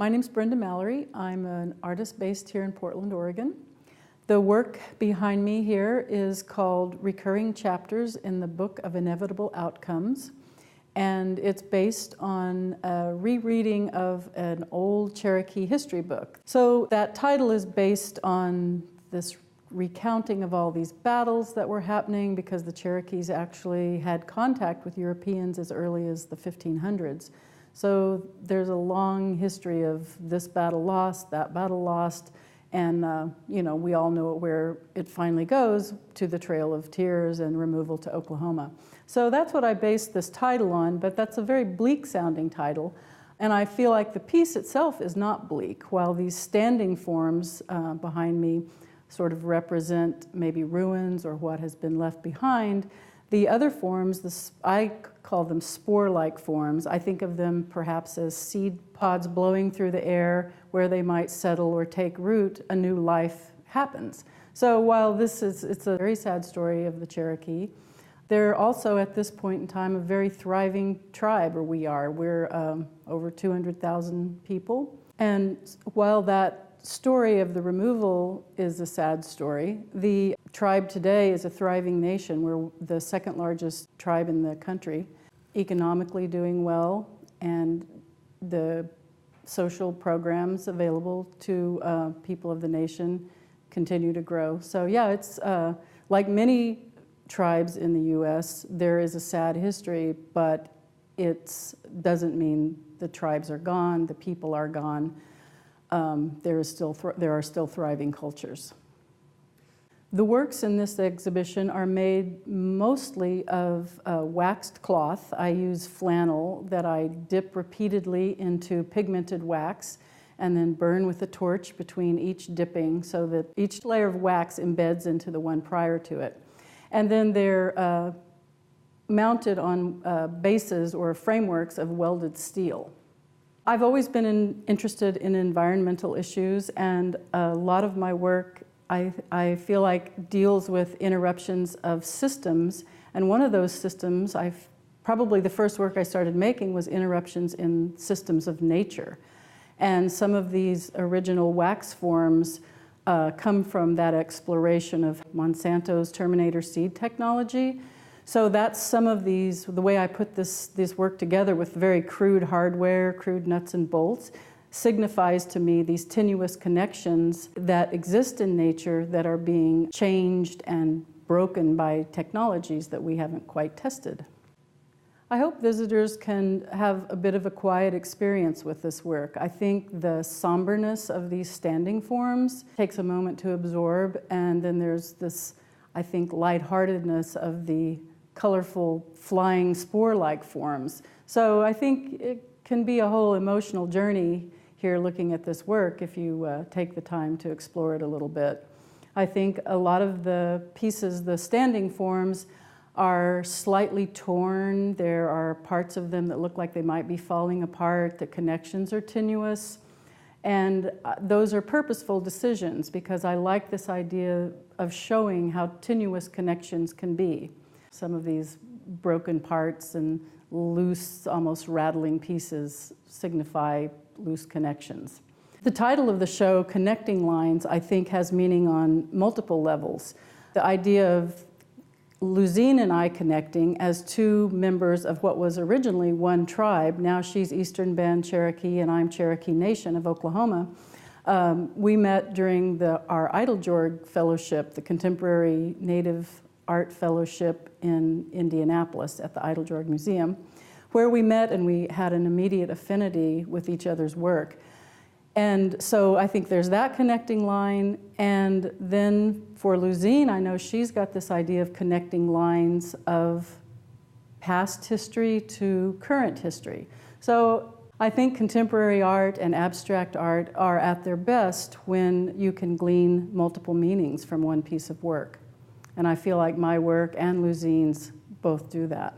My name's Brenda Mallory. I'm an artist based here in Portland, Oregon. The work behind me here is called Recurring Chapters in the Book of Inevitable Outcomes, and it's based on a rereading of an old Cherokee history book. So that title is based on this recounting of all these battles that were happening because the Cherokees actually had contact with Europeans as early as the 1500s. So there's a long history of this battle lost, that battle lost, and we all know where it finally goes, to the Trail of Tears and removal to Oklahoma. So that's what I based this title on, but that's a very bleak sounding title. And I feel like the piece itself is not bleak, while these standing forms behind me sort of represent maybe ruins or what has been left behind. The other forms, I call them spore-like forms. I think of them perhaps as seed pods blowing through the air where they might settle or take root, a new life happens. So while it's a very sad story of the Cherokee, they're also at this point in time a very thriving tribe, or we are. We're over 200,000 people. And while that story of the removal is a sad story, the tribe today is a thriving nation. We're the second largest tribe in the country, economically doing well, and the social programs available to people of the nation continue to grow. So yeah, it's like many tribes in the U.S., there is a sad history, but it doesn't mean the tribes are gone, the people are gone. There are still thriving cultures. The works in this exhibition are made mostly of waxed cloth. I use flannel that I dip repeatedly into pigmented wax and then burn with a torch between each dipping so that each layer of wax embeds into the one prior to it. And then they're mounted on bases or frameworks of welded steel. I've always been interested in environmental issues, and a lot of my work, I feel like, deals with interruptions of systems. And one of those systems, probably the first work I started making was interruptions in systems of nature. And some of these original wax forms come from that exploration of Monsanto's Terminator seed technology. So that's some of these, the way I put this work together with very crude hardware, crude nuts and bolts, signifies to me these tenuous connections that exist in nature that are being changed and broken by technologies that we haven't quite tested. I hope visitors can have a bit of a quiet experience with this work. I think the somberness of these standing forms takes a moment to absorb, and then there's this, I think, lightheartedness of the colorful flying spore-like forms. So I think it can be a whole emotional journey here looking at this work if you take the time to explore it a little bit. I think a lot of the pieces, the standing forms, are slightly torn. There are parts of them that look like they might be falling apart. The connections are tenuous. And those are purposeful decisions because I like this idea of showing how tenuous connections can be. Some of these broken parts and loose, almost rattling pieces signify loose connections. The title of the show, Connecting Lines, I think has meaning on multiple levels. The idea of Luzine and I connecting as two members of what was originally one tribe. Now she's Eastern Band Cherokee and I'm Cherokee Nation of Oklahoma. We met during our Eiteljorg Fellowship, the Contemporary Native Art Fellowship in Indianapolis at the Eiteljorg Museum, where we met and we had an immediate affinity with each other's work. And so I think there's that connecting line. And then for Luzine, I know she's got this idea of connecting lines of past history to current history. So I think contemporary art and abstract art are at their best when you can glean multiple meanings from one piece of work. And I feel like my work and Luzine's both do that.